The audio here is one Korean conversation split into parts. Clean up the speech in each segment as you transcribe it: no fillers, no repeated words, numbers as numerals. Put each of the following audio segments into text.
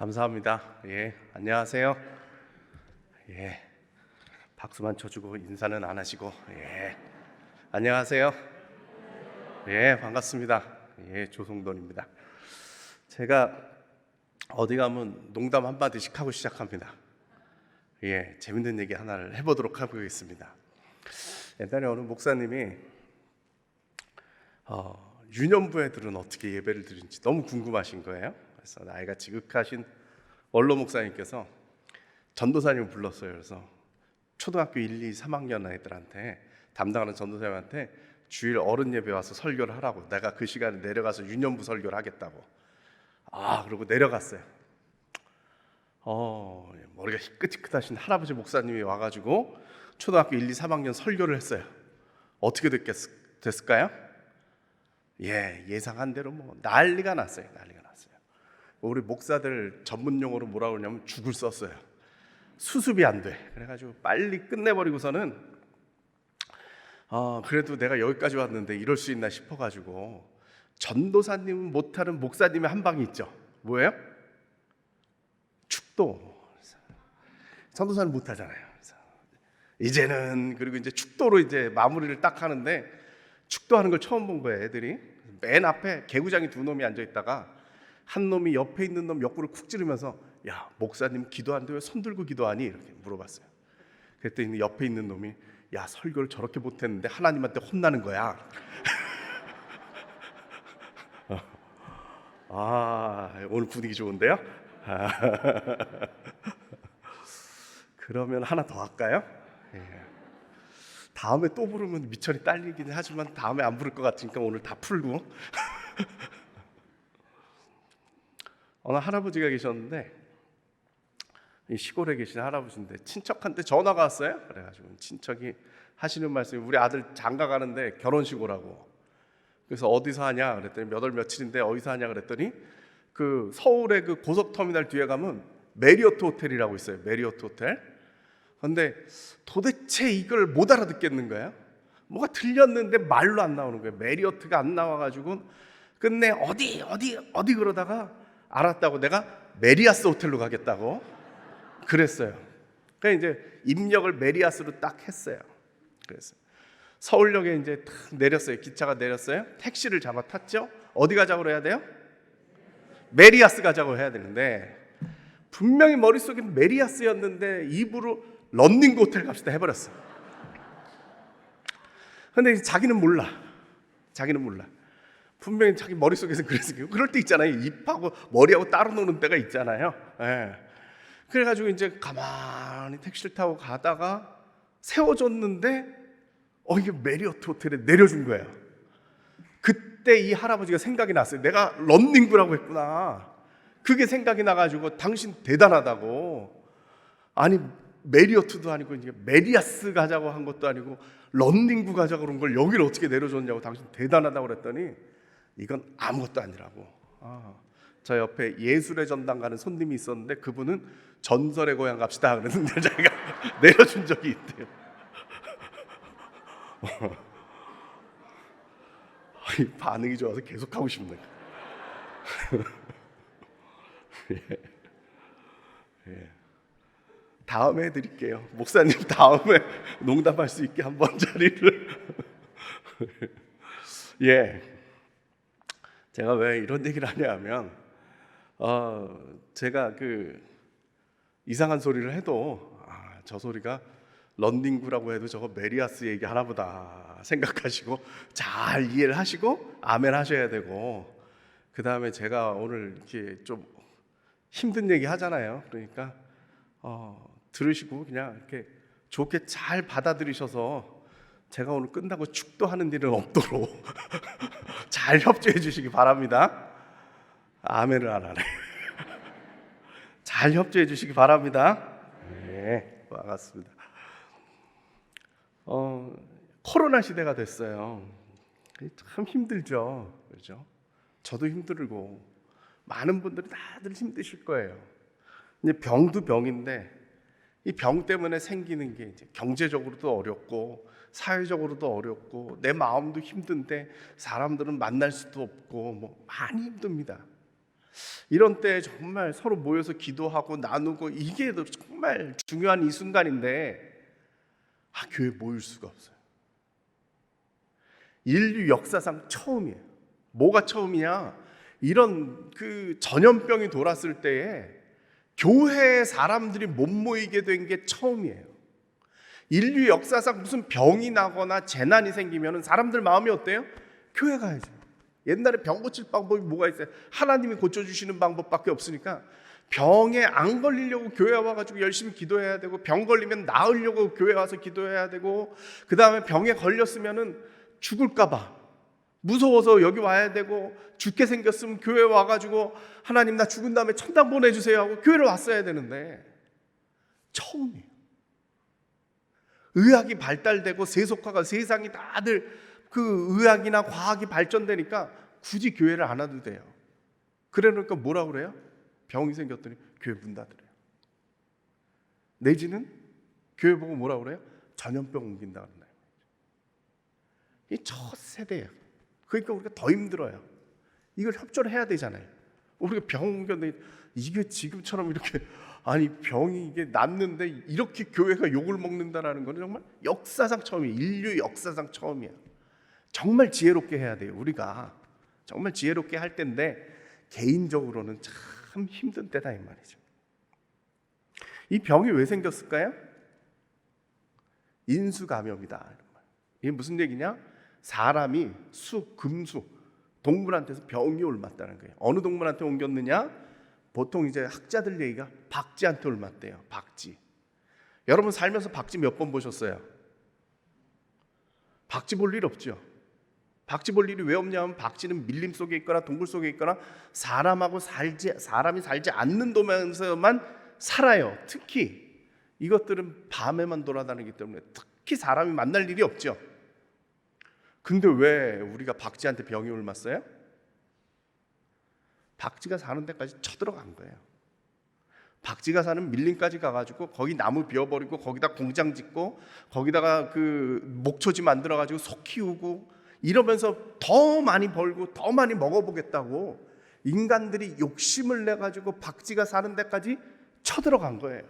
감사합니다. 안녕하세요. 박수만 쳐주고 인사는 안 하시고, 안녕하세요. 반갑습니다. 조성돈입니다. 제가 어디 가면 농담 한마디씩 하고 시작합니다. 재밌는 얘기 하나를 해보도록 하겠습니다. 옛날에 어느 목사님이 유년부 애들은 어떻게 예배를 드리는지 너무 궁금하신 거예요. 그래서 나이가 지극하신 원로 목사님께서 전도사님을 불렀어요. 그래서 초등학교 1, 2, 3학년 애들한테 담당하는 전도사님한테 주일 어른 예배 와서 설교를 하라고, 내가 그 시간에 내려가서 유년부 설교를 하겠다고. 그러고 내려갔어요. 머리가 희끗희끗하신 할아버지 목사님이 와가지고 초등학교 1, 2, 3학년 설교를 했어요. 어떻게 됐을까요? 예상한 대로 난리가 났어요. 우리 목사들 전문 용어로 뭐라고 그러냐면 죽을 썼어요. 수습이 안 돼. 그래가지고 빨리 끝내버리고서는 그래도 내가 여기까지 왔는데 이럴 수 있나 싶어가지고, 전도사님은 못하는 목사님의 한 방이 있죠. 뭐예요? 축도. 전도사는 못하잖아요. 이제는 그리고 이제 축도로 이제 마무리를 딱 하는데, 축도하는 걸 처음 본 거예요. 애들이 맨 앞에 개구장이 두 놈이 앉아 있다가 한 놈이 옆에 있는 놈 옆구를 쿡 찌르면서, 야, 목사님 기도하는데 왜 손 들고 기도하니? 이렇게 물어봤어요. 그랬더니 옆에 있는 놈이, 야, 설교를 저렇게 못했는데 하나님한테 혼나는 거야. 오늘 분위기 좋은데요? 그러면 하나 더 할까요? 다음에 또 부르면 미천이 딸리긴 하지만 다음에 안 부를 것 같으니까 오늘 다 풀고. 어느 할아버지가 계셨는데, 이 시골에 계신 할아버지인데 친척한테 전화가 왔어요. 그래가지고 친척이 하시는 말씀이, 우리 아들 장가 가는데 결혼식 오라고. 그래서 어디서 하냐 그랬더니 몇 월 며칠인데 어디서 하냐 그랬더니 그 서울의 그 고속터미널 뒤에 가면 메리어트 호텔이라고 있어요. 메리어트 호텔. 근데 도대체 이걸 못 알아듣겠는 거예요. 뭐가 들렸는데 말로 안 나오는 거예요. 메리어트가 안 나와가지고 끝내 어디 그러다가 알았다고, 내가 메리아스 호텔로 가겠다고 그랬어요. 그러니까 이제 입력을 메리아스로 딱 했어요. 그래서 서울역에 이제 탁 내렸어요. 기차가 내렸어요. 택시를 잡아 탔죠. 어디 가자고 해야 돼요? 메리아스 가자고 해야 되는데, 분명히 머릿속에 메리아스였는데 입으로 런닝구 호텔 갑시다 해버렸어요. 근데 자기는 몰라. 분명히 자기 머릿속에서 그랬어요. 그럴 때 있잖아요. 입하고 머리하고 따로 노는 때가 있잖아요. 그래가지고 이제 가만히 택시를 타고 가다가 세워줬는데 이게 메리어트 호텔에 내려준 거예요. 그때 이 할아버지가 생각이 났어요. 내가 런닝구라고 했구나. 그게 생각이 나가지고, 당신 대단하다고. 아니, 메리어트도 아니고 이제 메리아스 가자고 한 것도 아니고 런닝구 가자고 그런 걸 여기를 어떻게 내려줬냐고, 당신 대단하다고 그랬더니 이건 아무것도 아니라고. 저 옆에 예술의 전당 가는 손님이 있었는데 그분은 전설의 고향 갑시다 그랬는데 자기가 내려준 적이 있대요. 반응이 좋아서 계속 하고 싶네. 다음에 해드릴게요. 목사님 다음에 농담할 수 있게 한번 자리를. 제가 왜 이런 얘기를 하냐면, 제가 그 이상한 소리를 해도 저 소리가 런닝구라고 해도 저거 메리아스 얘기 하나보다 생각하시고 잘 이해를 하시고 아멘 하셔야 되고, 그 다음에 제가 오늘 이렇게 좀 힘든 얘기 하잖아요. 그러니까 들으시고 그냥 이렇게 좋게 잘 받아들이셔서 제가 오늘 끝나고 축도하는 일은 없도록 잘 협조해 주시기 바랍니다. 아멘을 안 하네. 잘 협조해 주시기 바랍니다. 반갑습니다. 코로나 시대가 됐어요. 참 힘들죠, 그렇죠? 저도 힘들고 많은 분들이 다들 힘드실 거예요. 이제 병도 병인데 이 병 때문에 생기는 게 이제 경제적으로도 어렵고 사회적으로도 어렵고 내 마음도 힘든데 사람들은 만날 수도 없고 많이 힘듭니다. 이런 때 정말 서로 모여서 기도하고 나누고 이게 정말 중요한 이 순간인데 교회에 모일 수가 없어요. 인류 역사상 처음이에요. 뭐가 처음이냐? 이런 그 전염병이 돌았을 때에 교회에 사람들이 못 모이게 된 게 처음이에요. 인류 역사상 무슨 병이 나거나 재난이 생기면 사람들 마음이 어때요? 교회 가야죠. 옛날에 병 고칠 방법이 뭐가 있어요? 하나님이 고쳐주시는 방법밖에 없으니까 병에 안 걸리려고 교회 와가지고 열심히 기도해야 되고, 병 걸리면 나으려고 교회 와서 기도해야 되고, 그 다음에 병에 걸렸으면은 죽을까봐 무서워서 여기 와야 되고, 죽게 생겼으면 교회 와가지고 하나님 나 죽은 다음에 천당 보내주세요 하고 교회를 왔어야 되는데 처음이에요. 의학이 발달되고 세속화가 세상이 다들 그 의학이나 과학이 발전되니까 굳이 교회를 안 와도 돼요. 그러니까 뭐라 그래요? 병이 생겼더니 교회 문 닫으래요. 내지는 교회 보고 뭐라 그래요? 전염병 옮긴다 그런다. 이 첫 세대예요. 그러니까 우리가 더 힘들어요. 이걸 협조를 해야 되잖아요. 우리가 병 옮겼는데 이게 지금처럼 이렇게 병이 이게 낫는데 이렇게 교회가 욕을 먹는다라는 건 정말 역사상 처음이에요. 인류 역사상 처음이에요. 정말 지혜롭게 해야 돼요. 우리가 정말 지혜롭게 할 때인데 개인적으로는 참 힘든 때다 이 말이죠. 이 병이 왜 생겼을까요? 인수감염이다. 이게 무슨 얘기냐? 사람이 금수 동물한테서 병이 옮았다는 거예요. 어느 동물한테 옮겼느냐? 보통 이제 학자들 얘기가 박쥐한테 옮았대요. 박쥐. 여러분 살면서 박쥐 몇 번 보셨어요? 박쥐 볼 일 없죠. 박쥐 볼 일이 왜 없냐면 박쥐는 밀림 속에 있거나 동굴 속에 있거나 사람이 살지 않는 도면에서만 살아요. 특히 이것들은 밤에만 돌아다니기 때문에 특히 사람이 만날 일이 없죠. 근데 왜 우리가 박쥐한테 병이 옮았어요? 박쥐가 사는 데까지 쳐들어간 거예요. 박쥐가 사는 밀림까지 가가지고 거기 나무 베어버리고 거기다 공장 짓고 거기다가 그 목초지 만들어가지고 소 키우고 이러면서 더 많이 벌고 더 많이 먹어보겠다고 인간들이 욕심을 내가지고 박쥐가 사는 데까지 쳐들어간 거예요.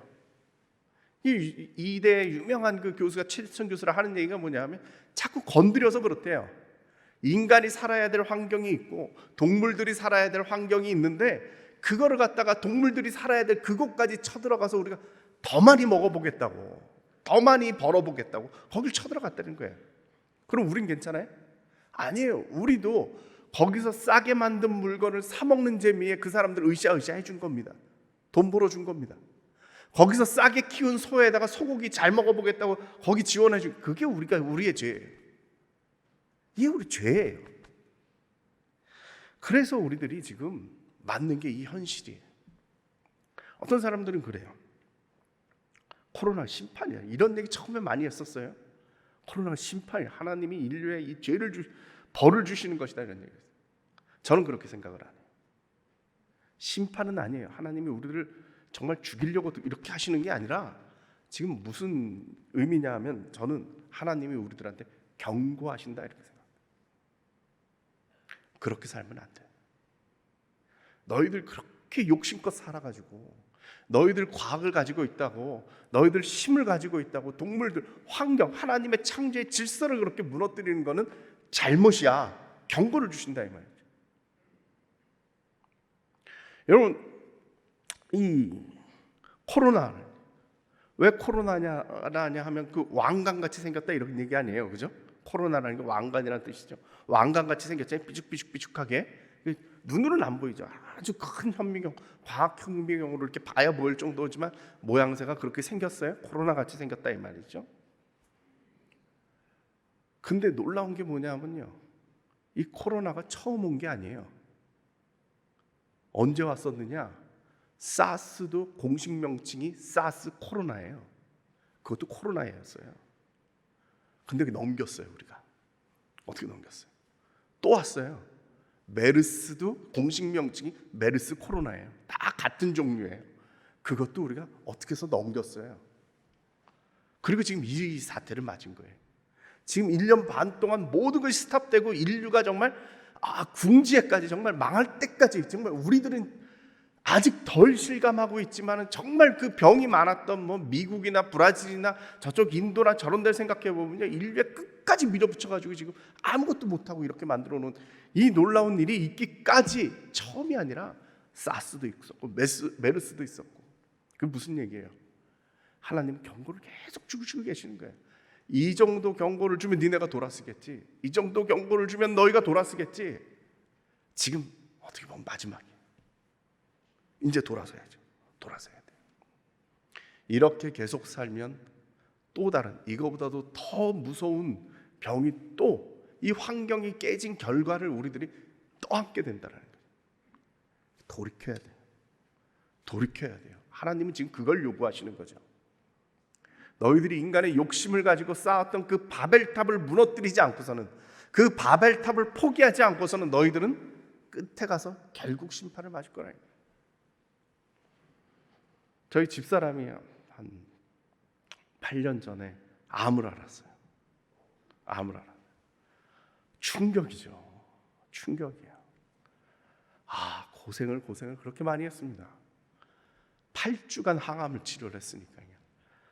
이 이대 유명한 그 교수가 최지천 교수라 하는 얘기가 뭐냐면 자꾸 건드려서 그렇대요. 인간이 살아야 될 환경이 있고 동물들이 살아야 될 환경이 있는데 그거를 갖다가 동물들이 살아야 될 그곳까지 쳐들어가서 우리가 더 많이 먹어보겠다고 더 많이 벌어보겠다고 거길 쳐들어갔다는 거예요. 그럼 우린 괜찮아요? 아니에요. 우리도 거기서 싸게 만든 물건을 사 먹는 재미에 그 사람들 으쌰으쌰 해준 겁니다. 돈 벌어준 겁니다. 거기서 싸게 키운 소에다가 소고기 잘 먹어보겠다고 거기 지원해준 그게 우리의 죄예요. 이게 우리 죄예요. 그래서 우리들이 지금 맞는 게 이 현실이에요. 어떤 사람들은 그래요. 코로나 심판이야. 이런 얘기 처음에 많이 했었어요. 코로나가 심판이야. 하나님이 인류에 이 벌을 주시는 것이다 이런 얘기예요. 저는 그렇게 생각을 안 해요. 심판은 아니에요. 하나님이 우리를 정말 죽이려고 이렇게 하시는 게 아니라 지금 무슨 의미냐 하면 저는 하나님이 우리들한테 경고하신다 이렇게 생각합니다. 그렇게 살면 안 돼. 너희들 그렇게 욕심껏 살아가지고 너희들 과학을 가지고 있다고 너희들 힘을 가지고 있다고 동물들 환경 하나님의 창조의 질서를 그렇게 무너뜨리는 거는 잘못이야. 경고를 주신다 이 말이죠. 여러분 이 코로나를 왜 코로나냐 하면 그 왕관같이 생겼다 이런 얘기 아니에요. 그죠? 코로나라는 게 왕관이라는 뜻이죠. 왕관같이 생겼잖아요. 삐죽삐죽삐죽하게. 눈으로는 안 보이죠. 아주 큰 현미경, 과학 현미경으로 이렇게 봐야 보일 정도지만 모양새가 그렇게 생겼어요. 코로나같이 생겼다 이 말이죠. 근데 놀라운 게 뭐냐면요. 이 코로나가 처음 온 게 아니에요. 언제 왔었느냐? 사스도 공식 명칭이 사스 코로나예요. 그것도 코로나였어요. 근데 넘겼어요 우리가. 어떻게 넘겼어요? 또 왔어요. 메르스도 공식 명칭이 메르스 코로나예요. 다 같은 종류예요. 그것도 우리가 어떻게 해서 넘겼어요. 그리고 지금 이 사태를 맞은 거예요. 지금 1년 반 동안 모든 것이 스탑되고 인류가 정말 궁지에까지 정말 망할 때까지 정말 우리들은 아직 덜 실감하고 있지만 정말 그 병이 많았던 뭐 미국이나 브라질이나 저쪽 인도나 저런 데를 생각해 보면요, 인류의 끝까지 밀어붙여가지고 지금 아무것도 못하고 이렇게 만들어 놓은 이 놀라운 일이 있기까지 처음이 아니라 사스도 있었고 메르스도 있었고. 그게 무슨 얘기예요? 하나님 경고를 계속 주시고 계시는 거예요. 이 정도 경고를 주면 니네가 돌아서겠지, 이 정도 경고를 주면 너희가 돌아서겠지. 지금 어떻게 보면 마지막이에요. 이제 돌아서야죠. 돌아서야 돼요. 이렇게 계속 살면 또 다른, 이거보다도 더 무서운 병이, 또 이 환경이 깨진 결과를 우리들이 또 함께 된다는 거예요. 돌이켜야 돼요. 돌이켜야 돼요. 하나님은 지금 그걸 요구하시는 거죠. 너희들이 인간의 욕심을 가지고 쌓았던 그 바벨탑을 무너뜨리지 않고서는, 그 바벨탑을 포기하지 않고서는 너희들은 끝에 가서 결국 심판을 맞을 거라는 거예요. 저희 집사람이 한 8년 전에 암을 알았어요. 암을 알았어요. 충격이죠. 충격이에요. 고생을 그렇게 많이 했습니다. 8주간 항암을 치료를 했으니까요.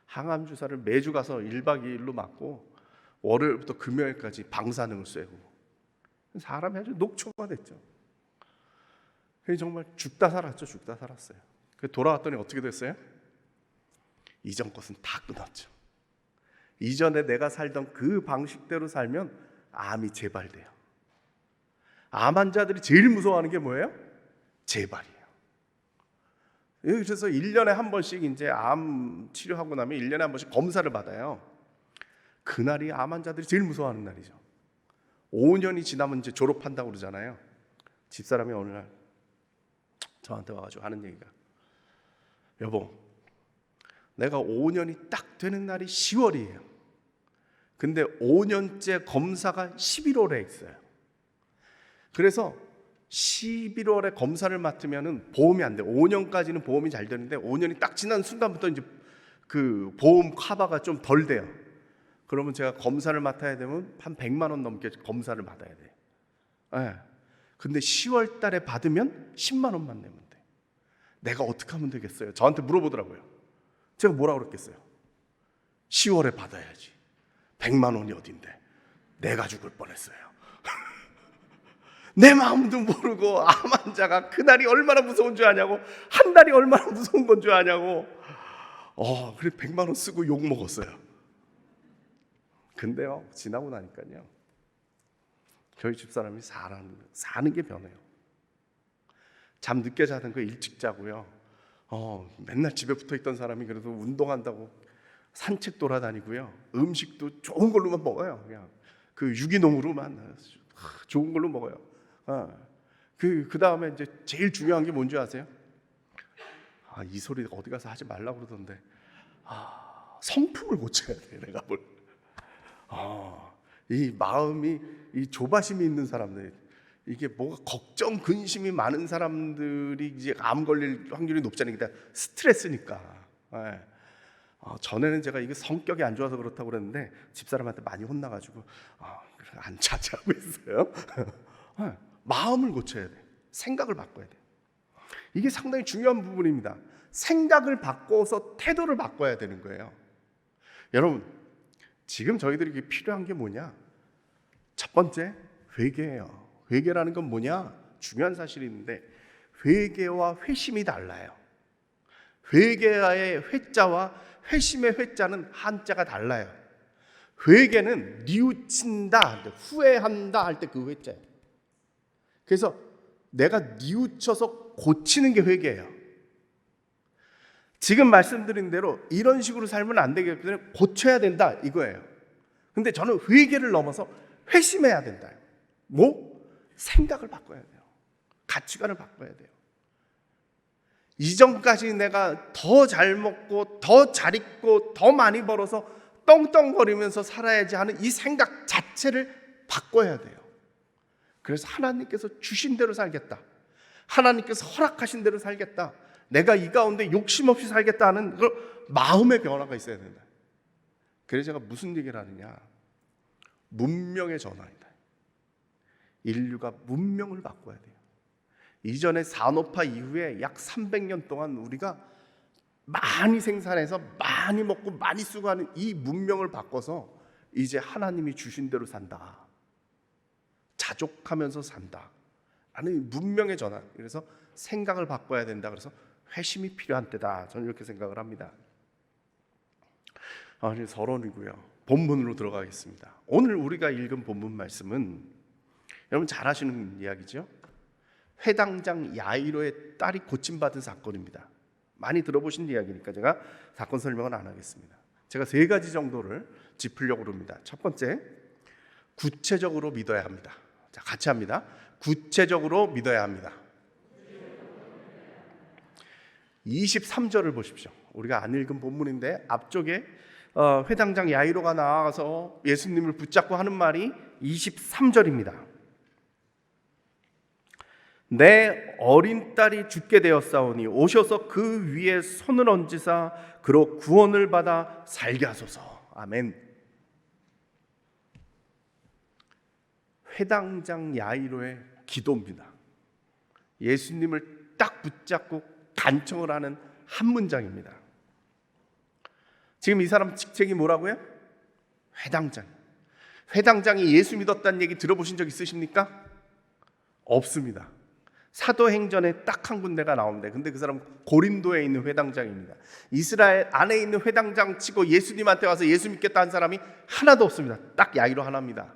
항암 주사를 매주 가서 1박 2일로 맞고 월요일부터 금요일까지 방사능을 쐬고 사람이 아주 녹초가 됐죠. 정말 죽다 살았죠. 죽다 살았어요. 돌아왔더니 어떻게 됐어요? 이전 것은 다 끊었죠. 이전에 내가 살던 그 방식대로 살면 암이 재발돼요. 암 환자들이 제일 무서워하는 게 뭐예요? 재발이에요. 그래서 1년에 한 번씩 이제 암 치료하고 나면 1년에 한 번씩 검사를 받아요. 그날이 암 환자들이 제일 무서워하는 날이죠. 5년이 지나면 이제 졸업한다고 그러잖아요. 집사람이 어느 날 저한테 와가지고 하는 얘기가, 여보, 내가 5년이 딱 되는 날이 10월이에요. 근데 5년째 검사가 11월에 있어요. 그래서 11월에 검사를 맡으면은 보험이 안 돼요. 5년까지는 보험이 잘 되는데 5년이 딱 지난 순간부터 이제 그 보험 커버가 좀 덜 돼요. 그러면 제가 검사를 맡아야 되면 한 100만 원 넘게 검사를 받아야 돼요. 네. 근데 10월 달에 받으면 10만 원만 내면 돼. 내가 어떻게 하면 되겠어요? 저한테 물어보더라고요. 제가 뭐라 그랬겠어요? 10월에 받아야지. 100만 원이 어딘데? 내가 죽을 뻔했어요. 내 마음도 모르고 암 환자가 그날이 얼마나 무서운 줄 아냐고, 한 달이 얼마나 무서운 건 줄 아냐고. 그래 100만 원 쓰고 욕 먹었어요. 근데요, 지나고 나니까요, 저희 집사람이 사는 게 변해요. 잠 늦게 자던 거 일찍 자고요. 맨날 집에 붙어 있던 사람이 그래도 운동한다고 산책 돌아다니고요. 음식도 좋은 걸로만 먹어요. 그냥 그 유기농으로만 좋은 걸로 먹어요. 그 다음에 이제 제일 중요한 게 뭔지 아세요? 이 소리 어디 가서 하지 말라고 그러던데, 성품을 고쳐야 돼. 내가 뭘. 이 마음이, 이 조바심이 있는 사람들, 이게 뭐가 걱정, 근심이 많은 사람들이 이제 암 걸릴 확률이 높잖아요. 그러니까 스트레스니까. 전에는 제가 이게 성격이 안 좋아서 그렇다고 그랬는데 집사람한테 많이 혼나가지고 안 차지하고 있어요. 마음을 고쳐야 돼. 생각을 바꿔야 돼. 이게 상당히 중요한 부분입니다. 생각을 바꿔서 태도를 바꿔야 되는 거예요. 여러분, 지금 저희들에게 필요한 게 뭐냐? 첫 번째, 회개예요. 회개라는 건 뭐냐? 중요한 사실이 있는데, 회개와 회심이 달라요. 회개의 회자와 회심의 회자는 한자가 달라요. 회개는 뉘우친다, 후회한다 할 때 그 회자예요. 그래서 내가 뉘우쳐서 고치는 게 회개예요. 지금 말씀드린 대로 이런 식으로 살면 안 되기 때문에 고쳐야 된다 이거예요. 근데 저는 회개를 넘어서 회심해야 된다. 뭐? 생각을 바꿔야 돼요. 가치관을 바꿔야 돼요. 이전까지 내가 더 잘 먹고 더 잘 입고 더 많이 벌어서 떵떵거리면서 살아야지 하는 이 생각 자체를 바꿔야 돼요. 그래서 하나님께서 주신 대로 살겠다, 하나님께서 허락하신 대로 살겠다, 내가 이 가운데 욕심 없이 살겠다 하는 그 마음의 변화가 있어야 된다. 그래서 제가 무슨 얘기를 하느냐, 문명의 전환이다. 인류가 문명을 바꿔야 돼요. 이전에 산업화 이후에 약 300년 동안 우리가 많이 생산해서 많이 먹고 많이 쓰고 하는 이 문명을 바꿔서 이제 하나님이 주신 대로 산다, 자족하면서 산다 라는 문명의 전환. 그래서 생각을 바꿔야 된다. 그래서 회심이 필요한 때다. 저는 이렇게 생각을 합니다. 서론이고요. 본문으로 들어가겠습니다. 오늘 우리가 읽은 본문 말씀은 여러분 잘 아시는 이야기죠. 회당장 야이로의 딸이 고침받은 사건입니다. 많이 들어보신 이야기니까 제가 사건 설명은 안 하겠습니다. 제가 3가지 정도를 짚으려고 합니다. 첫 번째, 구체적으로 믿어야 합니다. 자, 같이 합니다. 구체적으로 믿어야 합니다. 23절을 보십시오. 우리가 안 읽은 본문인데 앞쪽에 회당장 야이로가 나와서 예수님을 붙잡고 하는 말이 23절입니다. 내 어린 딸이 죽게 되었사오니 오셔서 그 위에 손을 얹으사 그로 구원을 받아 살게 하소서. 아멘. 회당장 야이로의 기도입니다. 예수님을 딱 붙잡고 간청을 하는 한 문장입니다. 지금 이 사람 직책이 뭐라고요? 회당장. 회당장이 예수 믿었다는 얘기 들어보신 적 있으십니까? 없습니다. 사도행전에 딱 한 군데가 나옵니다. 근데 그 사람은 고린도에 있는 회당장입니다. 이스라엘 안에 있는 회당장 치고 예수님한테 와서 예수 믿겠다 한 사람이 하나도 없습니다. 딱 야이로 하나입니다.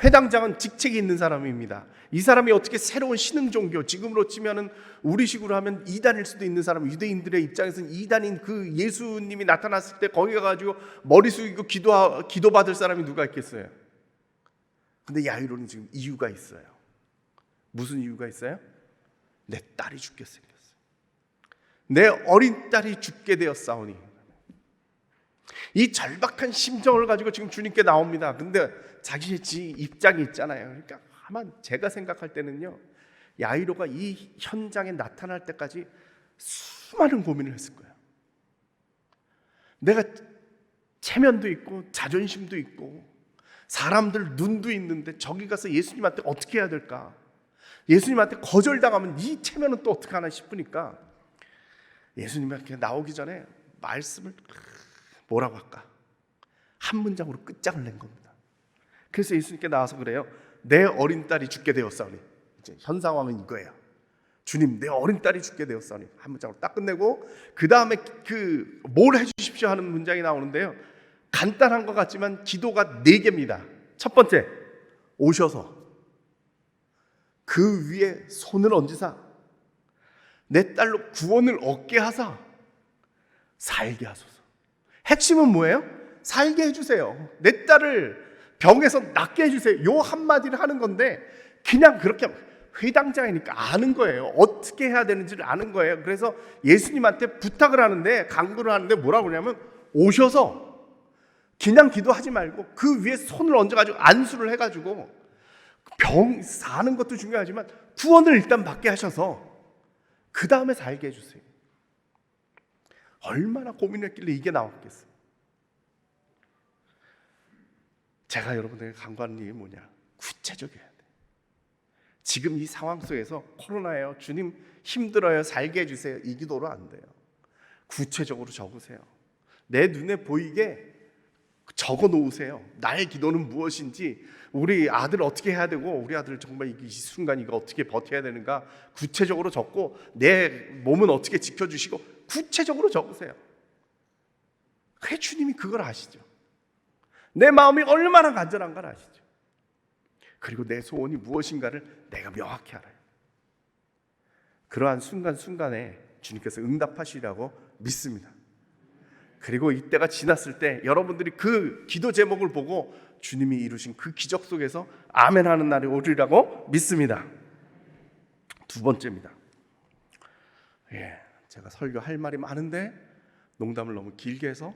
회당장은 직책이 있는 사람입니다. 이 사람이 어떻게 새로운 신흥 종교, 지금으로 치면은 우리식으로 하면 이단일 수도 있는 사람, 유대인들의 입장에서는 이단인 그 예수님이 나타났을 때 거기 가가지고 머리 숙이고 기도받을 사람이 누가 있겠어요? 근데 야이로는 지금 이유가 있어요. 무슨 이유가 있어요? 내 딸이 죽게 생겼어요. 내 어린 딸이 죽게 되었사오니. 이 절박한 심정을 가지고 지금 주님께 나옵니다. 근데 자기의 입장이 있잖아요. 그러니까 아마 제가 생각할 때는요, 야이로가 이 현장에 나타날 때까지 수많은 고민을 했을 거예요. 내가 체면도 있고 자존심도 있고 사람들 눈도 있는데 저기 가서 예수님한테 어떻게 해야 될까? 예수님한테 거절당하면 이 체면은 또 어떻게 하나 싶으니까 예수님한테 나오기 전에 말씀을 뭐라고 할까? 한 문장으로 끝장을 낸 겁니다. 그래서 예수님께 나와서 그래요. 내 어린 딸이 죽게 되었사오니. 이제 현 상황은 이거예요. 주님, 내 어린 딸이 죽게 되었사오니. 한 문장으로 딱 끝내고 그 다음에 뭘 해주십시오 하는 문장이 나오는데요. 간단한 것 같지만 기도가 4개입니다. 첫 번째, 오셔서 그 위에 손을 얹으사 내 딸로 구원을 얻게 하사 살게 하소서. 핵심은 뭐예요? 살게 해주세요. 내 딸을 병에서 낫게 해주세요. 요 한마디를 하는 건데 그냥 그렇게 회당장이니까 아는 거예요. 어떻게 해야 되는지를 아는 거예요. 그래서 예수님한테 부탁을 하는데, 간구를 하는데 뭐라고 그러냐면 오셔서 그냥 기도하지 말고 그 위에 손을 얹어가지고 안수를 해가지고 병 사는 것도 중요하지만 구원을 일단 받게 하셔서 그 다음에 살게 해주세요. 얼마나 고민했길래 이게 나왔겠어요. 제가 여러분들에게 간구하는 일이 뭐냐? 구체적이어야 돼. 지금 이 상황 속에서 코로나예요, 주님 힘들어요, 살게 해주세요, 이 기도로 안 돼요. 구체적으로 적으세요. 내 눈에 보이게 적어 놓으세요. 나의 기도는 무엇인지, 우리 아들 어떻게 해야 되고, 우리 아들 정말 이 순간 이거 어떻게 버텨야 되는가 구체적으로 적고, 내 몸은 어떻게 지켜주시고 구체적으로 적으세요. 그 주님이 그걸 아시죠. 내 마음이 얼마나 간절한가를 아시죠. 그리고 내 소원이 무엇인가를 내가 명확히 알아요. 그러한 순간순간에 주님께서 응답하시리라고 믿습니다. 그리고 이때가 지났을 때 여러분들이 그 기도 제목을 보고 주님이 이루신 그 기적 속에서 아멘 하는 날이 오리라고 믿습니다. 2번째입니다. 제가 설교할 말이 많은데 농담을 너무 길게 해서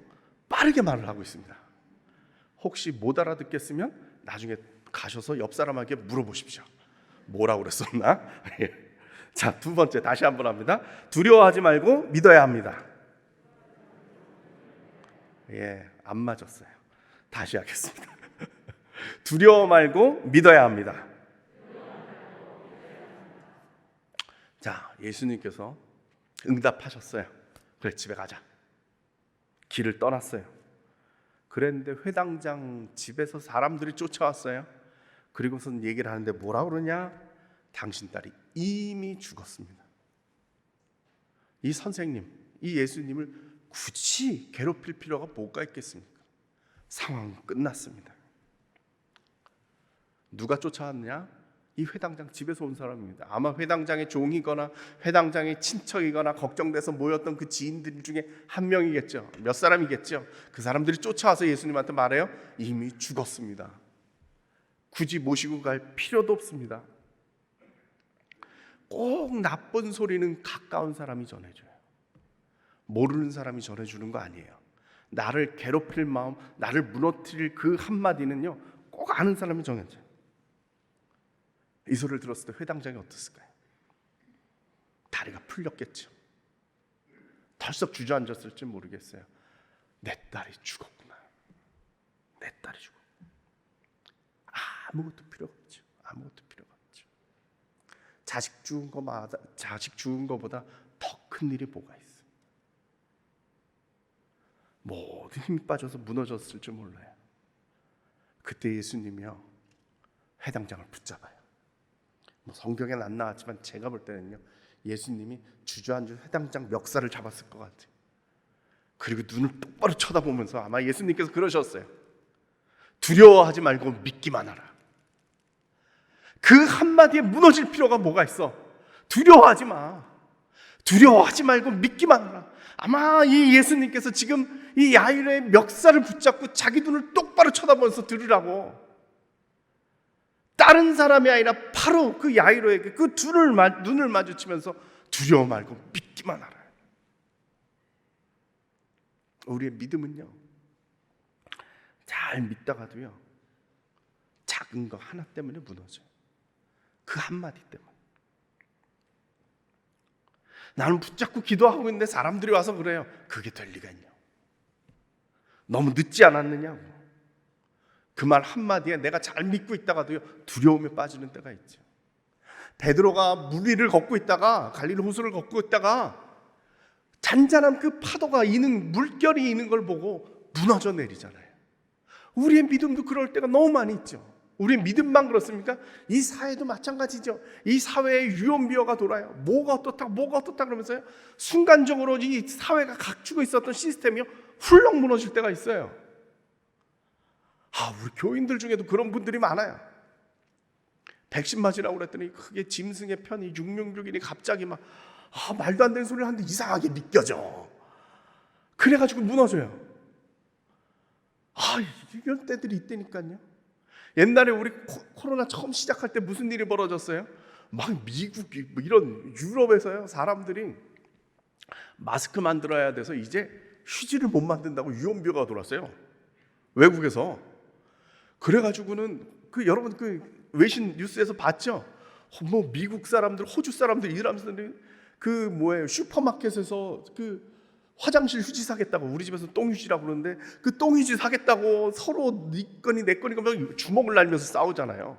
빠르게 말을 하고 있습니다. 혹시 못 알아듣겠으면 나중에 가셔서 옆 사람에게 물어보십시오. 뭐라고 그랬었나? 자, 2번째 다시 한번 합니다. 두려워하지 말고 믿어야 합니다. 안 맞았어요. 다시 하겠습니다. 두려워 말고 믿어야 합니다. 자, 예수님께서 응답하셨어요. 그래, 집에 가자. 길을 떠났어요. 그랬는데 회당장 집에서 사람들이 쫓아왔어요. 그리고선 얘기를 하는데 뭐라 그러냐? 당신 딸이 이미 죽었습니다. 이 선생님, 이 예수님을 굳이 괴롭힐 필요가 뭐가 있겠습니까? 상황은 끝났습니다. 누가 쫓아왔냐? 이 회당장 집에서 온 사람입니다. 아마 회당장의 종이거나 회당장의 친척이거나 걱정돼서 모였던 그 지인들 중에 한 명이겠죠. 몇 사람이겠죠. 그 사람들이 쫓아와서 예수님한테 말해요. 이미 죽었습니다. 굳이 모시고 갈 필요도 없습니다. 꼭 나쁜 소리는 가까운 사람이 전해줘요. 모르는 사람이 전해주는 거 아니에요. 나를 괴롭힐 마음, 나를 무너뜨릴 그 한마디는요, 꼭 아는 사람이 전해줘요. 이 소리를 들었을 때 회당장이 어땠을까요? 다리가 풀렸겠죠. 덜썩 주저앉았을지 모르겠어요. 내 딸이 죽었구나. 내 딸이 죽었구나. 아무것도 필요가 없죠. 아무것도 필요가 없죠. 자식 죽은 거보다 더 큰 일이 뭐가 있어요? 모든 힘이 빠져서 무너졌을 줄 몰라요. 그때 예수님이요, 회당장을 붙잡아요. 성경에는 안 나왔지만 제가 볼 때는요, 예수님이 주저앉은 회당장 멱살을 잡았을 것 같아요. 그리고 눈을 똑바로 쳐다보면서 아마 예수님께서 그러셨어요. 두려워하지 말고 믿기만 하라. 그 한마디에 무너질 필요가 뭐가 있어? 두려워하지 마. 두려워하지 말고 믿기만 하라. 아마 이 예수님께서 지금 이 야이로의 멱살을 붙잡고 자기 눈을 똑바로 쳐다보면서 들으라고, 다른 사람이 아니라 바로 그 야이로에게 그 눈을 마주치면서 두려워 말고 믿기만 하라. 우리의 믿음은요, 잘 믿다가도요, 작은 거 하나 때문에 무너져요. 그 한마디 때문에. 나는 붙잡고 기도하고 있는데 사람들이 와서 그래요. 그게 될 리가 있냐? 너무 늦지 않았느냐고. 그 말 한마디에 내가 잘 믿고 있다가도요, 두려움에 빠지는 때가 있죠. 베드로가 물 위를 걷고 있다가, 갈릴리 호수를 걷고 있다가 잔잔한 그 파도가 물결이 있는 걸 보고 무너져 내리잖아요. 우리의 믿음도 그럴 때가 너무 많이 있죠. 우리의 믿음만 그렇습니까? 이 사회도 마찬가지죠. 이 사회에 유언비어가 돌아요. 뭐가 어떻다 그러면서요, 순간적으로 이 사회가 갖추고 있었던 시스템이요, 훌렁 무너질 때가 있어요. 우리 교인들 중에도 그런 분들이 많아요. 백신 맞으라고 그랬더니 그게 짐승의 편이 666이니 갑자기 말도 안 되는 소리를 하는데 이상하게 믿겨져. 그래가지고 무너져요. 이런 때들이 있다니까요. 옛날에 우리 코로나 처음 시작할 때 무슨 일이 벌어졌어요? 막 미국 이런 유럽에서요, 사람들이 마스크 만들어야 돼서 이제 휴지를 못 만든다고 유언비어가 돌았어요. 외국에서. 그래가지고는 여러분 외신 뉴스에서 봤죠? 미국 사람들, 호주 사람들, 이란 사람들 슈퍼마켓에서 화장실 휴지 사겠다고, 우리 집에서 똥휴지라고 그러는데 그 똥휴지 사겠다고 서로 네 거니 내 거니 막 주먹을 날면서 싸우잖아요.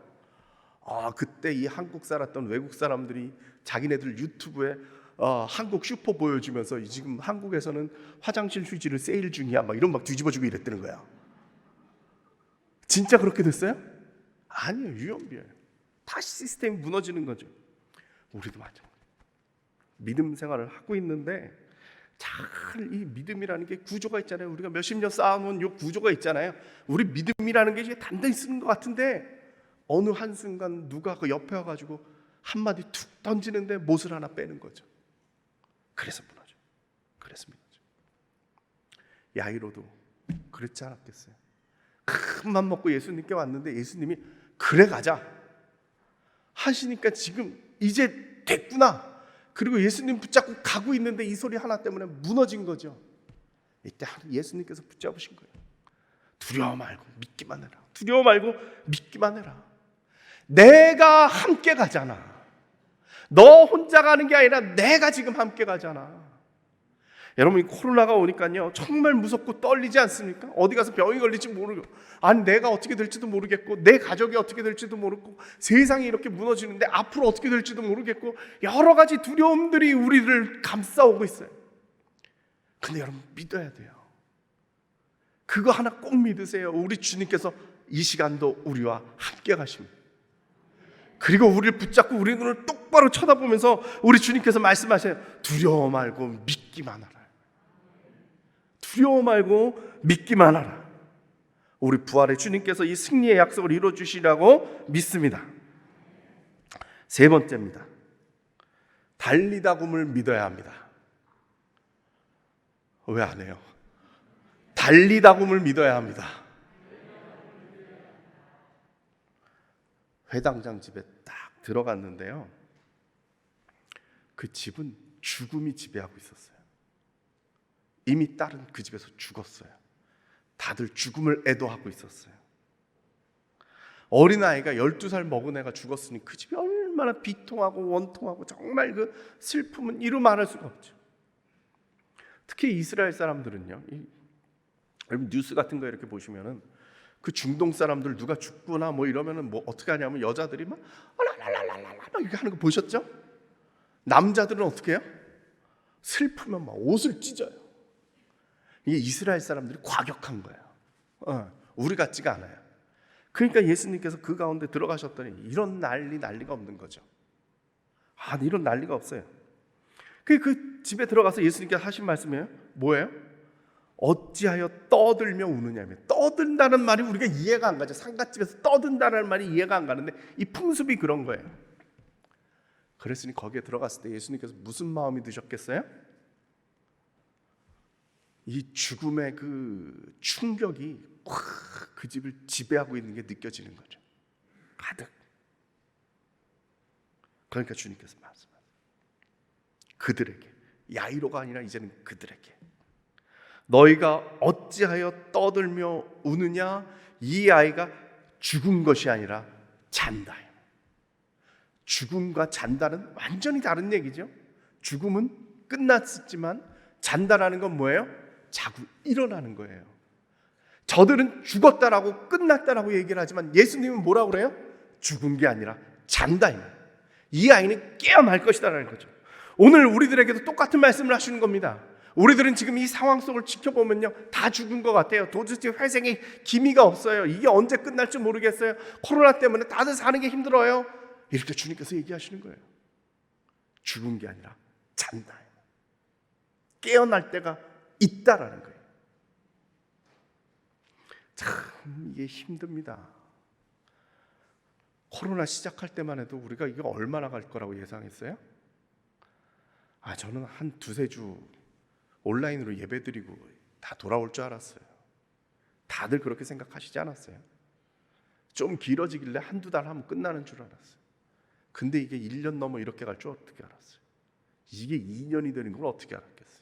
그때 이 한국 살았던 외국 사람들이 자기네들 유튜브에 한국 슈퍼 보여주면서 지금 한국에서는 화장실 휴지를 세일 중이야 이런 뒤집어주고 이랬다는 거야. 진짜 그렇게 됐어요? 아니에요. 유언비어예요. 다시 시스템이 무너지는 거죠. 우리도 마찬가지. 믿음 생활을 하고 있는데 잘 이 믿음이라는 게 구조가 있잖아요. 우리가 몇십 년 쌓아놓은 이 구조가 있잖아요. 우리 믿음이라는 게 단단히 쓰는 것 같은데 어느 한순간 누가 그 옆에 와가지고 한마디 툭 던지는데 못을 하나 빼는 거죠. 그래서 무너져. 그래서 무너져. 야이로도 그렇지 않았겠어요? 큰맘 먹고 예수님께 왔는데 예수님이 그래 가자 하시니까 지금 이제 됐구나. 그리고 예수님 붙잡고 가고 있는데 이 소리 하나 때문에 무너진 거죠. 이때 예수님께서 붙잡으신 거예요. 두려워 말고 믿기만 해라. 두려워 말고 믿기만 해라. 내가 함께 가잖아. 너 혼자 가는 게 아니라 내가 지금 함께 가잖아. 여러분, 코로나가 오니까요 정말 무섭고 떨리지 않습니까? 어디 가서 병이 걸릴지 모르고, 아니 내가 어떻게 될지도 모르겠고, 내 가족이 어떻게 될지도 모르고, 세상이 이렇게 무너지는데 앞으로 어떻게 될지도 모르겠고, 여러 가지 두려움들이 우리를 감싸오고 있어요. 근데 여러분, 믿어야 돼요. 그거 하나 꼭 믿으세요. 우리 주님께서 이 시간도 우리와 함께 가십니다. 그리고 우리를 붙잡고 우리 눈을 똑바로 쳐다보면서 우리 주님께서 말씀하셔요. 두려워 말고 믿기만 하라. 두려워 말고 믿기만 하라. 우리 부활의 주님께서 이 승리의 약속을 이루어주시라고 믿습니다. 세 번째입니다. 달리다굼을 믿어야 합니다. 왜 안 해요? 달리다굼을 믿어야 합니다. 회당장 집에 딱 들어갔는데요, 그 집은 죽음이 지배하고 있었어요. 이미 딸은 그 집에서 죽었어요. 다들 죽음을 애도하고 있었어요. 어린아이가 12살 먹은 애가 죽었으니 그 집이 얼마나 비통하고 원통하고, 정말 그 슬픔은 이루 말할 수가 없죠. 특히 이스라엘 사람들은요, 여러분 뉴스 같은 거 이렇게 보시면은 그 중동 사람들 누가 죽거나 뭐 이러면은 뭐 어떻게 하냐면 여자들이 막 랄랄랄랄랄 막 이렇게 하는 거 보셨죠? 남자들은 어떻게 해요? 슬프면 막 옷을 찢어요. 이게 이스라엘 사람들이 과격한 거예요. 우리 같지가 않아요. 그러니까 예수님께서 그 가운데 들어가셨더니 이런 난리가 없는 거죠. 이런 난리가 없어요. 그 집에 들어가서 예수님께서 하신 말씀이에요. 뭐예요? 어찌하여 떠들며 우느냐며. 떠든다는 말이 우리가 이해가 안 가죠. 상갓집에서 떠든다는 말이 이해가 안 가는데 이 풍습이 그런 거예요. 그랬으니 거기에 들어갔을 때 예수님께서 무슨 마음이 드셨겠어요? 이 죽음의 그 충격이 확 그 집을 지배하고 있는 게 느껴지는 거죠. 가득. 그러니까 주님께서 말씀하세요. 그들에게, 야이로가 아니라 이제는 그들에게, 너희가 어찌하여 떠들며 우느냐? 이 아이가 죽은 것이 아니라 잔다. 죽음과 잔다는 완전히 다른 얘기죠. 죽음은 끝났지만 잔다라는 건 뭐예요? 자꾸 일어나는 거예요. 저들은 죽었다라고 끝났다라고 얘기를 하지만 예수님은 뭐라고 그래요? 죽은 게 아니라 잔다. 이 아이는 깨어날 것이다라는 거죠. 오늘 우리들에게도 똑같은 말씀을 하시는 겁니다. 우리들은 지금 이 상황 속을 지켜보면요, 다 죽은 것 같아요. 도대체 회생의 기미가 없어요. 이게 언제 끝날지 모르겠어요. 코로나 때문에 다들 사는 게 힘들어요. 이렇게 주님께서 얘기하시는 거예요. 죽은 게 아니라 잔다. 깨어날 때가 있다라는 거예요. 참 이게 힘듭니다. 코로나 시작할 때만 해도 우리가 이게 얼마나 갈 거라고 예상했어요? 저는 한 두세 주 온라인으로 예배드리고 다 돌아올 줄 알았어요. 다들 그렇게 생각하시지 않았어요? 좀 길어지길래 한두 달 하면 끝나는 줄 알았어요. 근데 이게 1년 넘어 이렇게 갈 줄 어떻게 알았어요? 이게 2년이 되는 걸 어떻게 알았겠어요?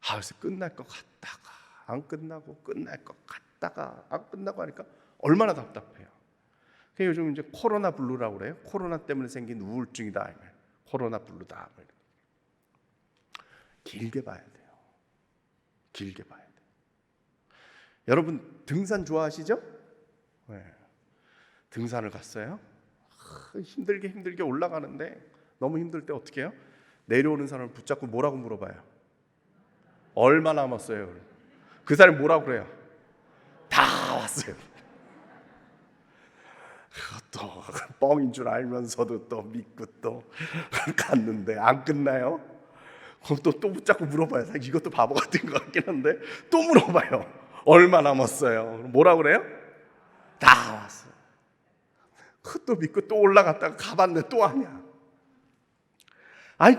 그래서 끝날 것 같다가 안 끝나고, 끝날 것 같다가 안 끝나고 하니까 얼마나 답답해요. 요즘 이제 코로나 블루라고 그래요. 코로나 때문에 생긴 우울증이다. 코로나 블루다. 길게 봐야 돼요. 길게 봐야 돼요. 여러분 등산 좋아하시죠? 네. 등산을 갔어요. 힘들게 올라가는데 너무 힘들 때 어떻게 해요? 내려오는 사람을 붙잡고 뭐라고 물어봐요? 얼마 남았어요? 그 사람이 뭐라고 그래요? 다 왔어요. 그것도 뻥인 줄 알면서도 또 믿고 또 갔는데 안 끝나요? 그럼 또 붙잡고 물어봐요. 이것도 바보 같은 것 같긴 한데 또 물어봐요. 얼마 남았어요? 뭐라고 그래요? 다 왔어요. 그것도 믿고 또 올라갔다가 가봤는데 또 아니야.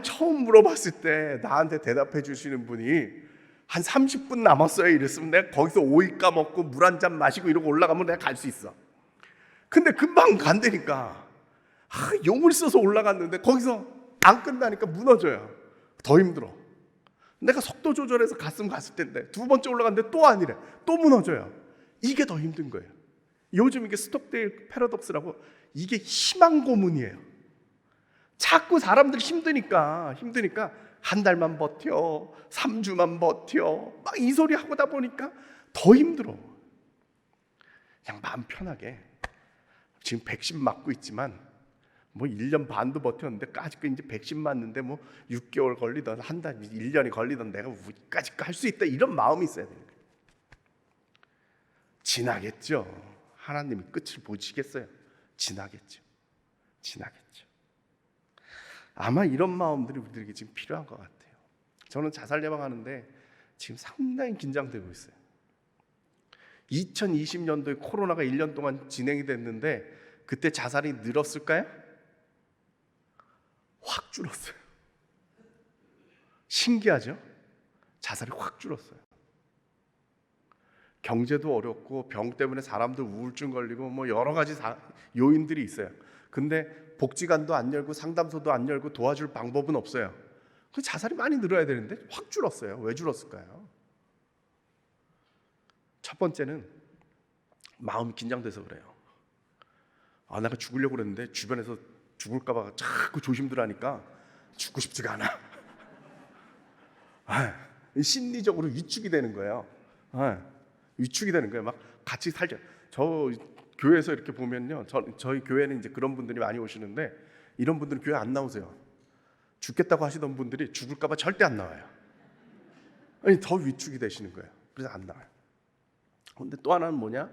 처음 물어봤을 때 나한테 대답해 주시는 분이 한 30분 남았어요 이랬으면 내가 거기서 오이 까먹고 물 한 잔 마시고 이러고 올라가면 내가 갈 수 있어. 근데 금방 간다니까. 용을 써서 올라갔는데 거기서 안 끝나니까 무너져요. 더 힘들어. 내가 속도 조절해서 갔으면 갔을 텐데 두 번째 올라갔는데 또 아니래. 또 무너져요. 이게 더 힘든 거예요. 요즘 이게 스톡데일 패러독스라고, 이게 희망 고문이에요. 자꾸 사람들이 힘드니까 한 달만 버텨, 3주만 버텨, 막 이 소리 하고다 보니까 더 힘들어. 그냥 마음 편하게 지금 백신 맞고 있지만 뭐 1년 반도 버텼는데 아직 이제 백신 맞는데 뭐 6개월 걸리던 한 달, 1년이 걸리던 내가 우리까지 갈 수 있다, 이런 마음이 있어야 되는 거예요. 지나겠죠. 하나님이 끝을 보시겠어요? 지나겠죠. 아마 이런 마음들이 우리들에게 지금 필요한 것 같아요. 저는 자살 예방하는데 지금 상당히 긴장되고 있어요. 2020년도에 코로나가 1년 동안 진행이 됐는데 그때 자살이 늘었을까요? 확 줄었어요. 신기하죠? 자살이 확 줄었어요. 경제도 어렵고 병 때문에 사람들 우울증 걸리고 뭐 여러 가지 요인들이 있어요. 근데 복지관도 안 열고 상담소도 안 열고 도와줄 방법은 없어요. 그 자살이 많이 늘어야 되는데 확 줄었어요. 왜 줄었을까요? 첫 번째는 마음이 긴장돼서 그래요. 내가 죽으려고 그랬는데 주변에서 죽을까 봐 자꾸 조심들 하니까 죽고 싶지가 않아. 심리적으로 위축이 되는 거예요. 위축이 되는 거예요. 막 같이 살자. 저 교회에서 이렇게 보면요, 저희 교회는 이제 그런 분들이 많이 오시는데 이런 분들은 교회 안 나오세요. 죽겠다고 하시던 분들이 죽을까 봐 절대 안 나와요. 더 위축이 되시는 거예요. 그래서 안 나와요. 근데 또 하나는 뭐냐?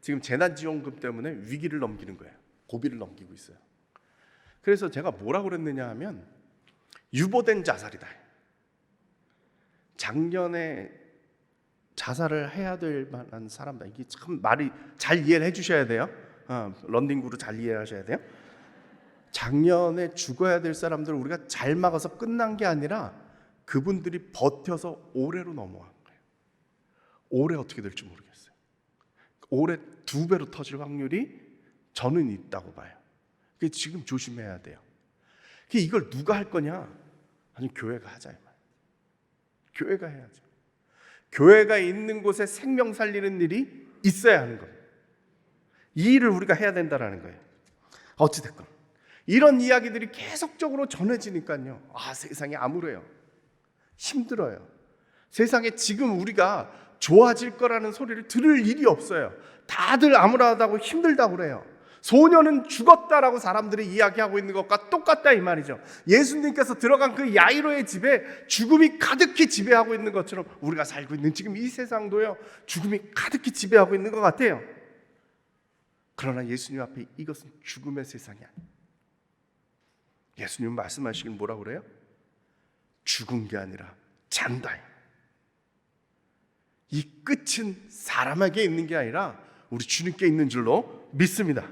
지금 재난지원금 때문에 위기를 넘기는 거예요. 고비를 넘기고 있어요. 그래서 제가 뭐라고 그랬느냐 하면 유보된 자살이다. 작년에 자살을 해야 될 만한 사람들, 이게 참 말이 잘 이해를 해주셔야 돼요. 런닝구를 잘 이해하셔야 돼요. 작년에 죽어야 될 사람들을 우리가 잘 막아서 끝난 게 아니라 그분들이 버텨서 올해로 넘어간 거예요. 올해 어떻게 될지 모르겠어요. 올해 2배로 터질 확률이 저는 있다고 봐요. 그래서 지금 조심해야 돼요. 이걸 누가 할 거냐? 아니, 교회가 하자 이 말. 교회가 해야죠. 교회가 있는 곳에 생명 살리는 일이 있어야 하는 거예요. 이 일을 우리가 해야 된다는 거예요. 어찌됐건 이런 이야기들이 계속적으로 전해지니까요, 세상이 암울해요. 힘들어요. 세상에 지금 우리가 좋아질 거라는 소리를 들을 일이 없어요. 다들 암울하다고 힘들다고 그래요. 소녀는 죽었다라고 사람들이 이야기하고 있는 것과 똑같다 이 말이죠. 예수님께서 들어간 그 야이로의 집에 죽음이 가득히 지배하고 있는 것처럼 우리가 살고 있는 지금 이 세상도요, 죽음이 가득히 지배하고 있는 것 같아요. 그러나 예수님 앞에 이것은 죽음의 세상이 아니에요. 예수님은 말씀하시길 뭐라고 그래요? 죽은 게 아니라 잔다. 이 끝은 사람에게 있는 게 아니라 우리 주님께 있는 줄로 믿습니다.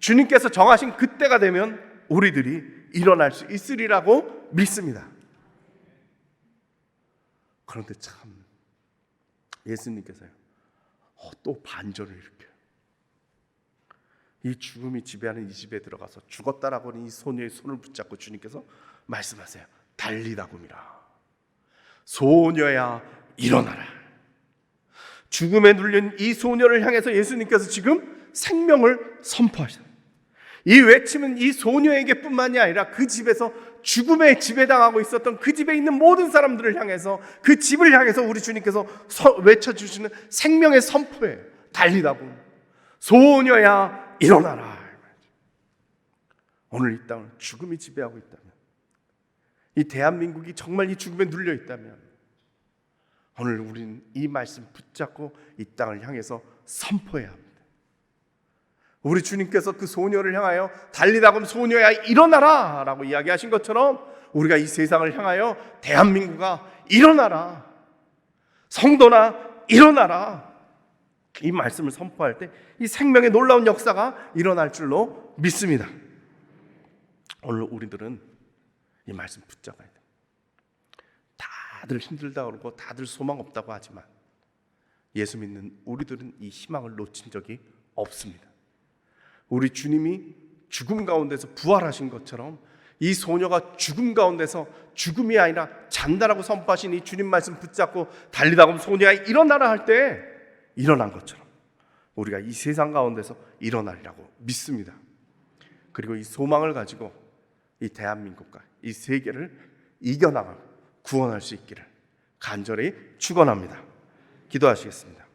주님께서 정하신 그때가 되면 우리들이 일어날 수 있으리라고 믿습니다. 그런데 참 예수님께서요, 또 반전을 일으켜요. 이 죽음이 지배하는 이 집에 들어가서 죽었다라고 하는 이 소녀의 손을 붙잡고 주님께서 말씀하세요. 달리다굼이라. 소녀야 일어나라. 죽음에 눌린 이 소녀를 향해서 예수님께서 지금 생명을 선포하셨어요. 이 외침은 이 소녀에게 뿐만이 아니라 그 집에서 죽음에 지배당하고 있었던 그 집에 있는 모든 사람들을 향해서, 그 집을 향해서 우리 주님께서 외쳐주시는 생명의 선포예요. 달리다굼. 소녀야 일어나라. 오늘 이 땅을 죽음이 지배하고 있다면, 이 대한민국이 정말 이 죽음에 눌려 있다면, 오늘 우리는 이 말씀 붙잡고 이 땅을 향해서 선포해야 합니다. 우리 주님께서 그 소녀를 향하여 달리다굼 소녀야 일어나라 라고 이야기하신 것처럼 우리가 이 세상을 향하여 대한민국아 일어나라, 성도나 일어나라, 이 말씀을 선포할 때 이 생명의 놀라운 역사가 일어날 줄로 믿습니다. 오늘 우리들은 이 말씀 붙잡아야 돼요. 다들 힘들다고 그러고 다들 소망 없다고 하지만 예수 믿는 우리들은 이 희망을 놓친 적이 없습니다. 우리 주님이 죽음 가운데서 부활하신 것처럼 이 소녀가 죽음 가운데서 죽음이 아니라 잔다라고 선포하신 이 주님 말씀 붙잡고 달리다굼 소녀야 일어나라 할 때 일어난 것처럼 우리가 이 세상 가운데서 일어나리라고 믿습니다. 그리고 이 소망을 가지고 이 대한민국과 이 세계를 이겨나가 구원할 수 있기를 간절히 축원합니다. 기도하시겠습니다.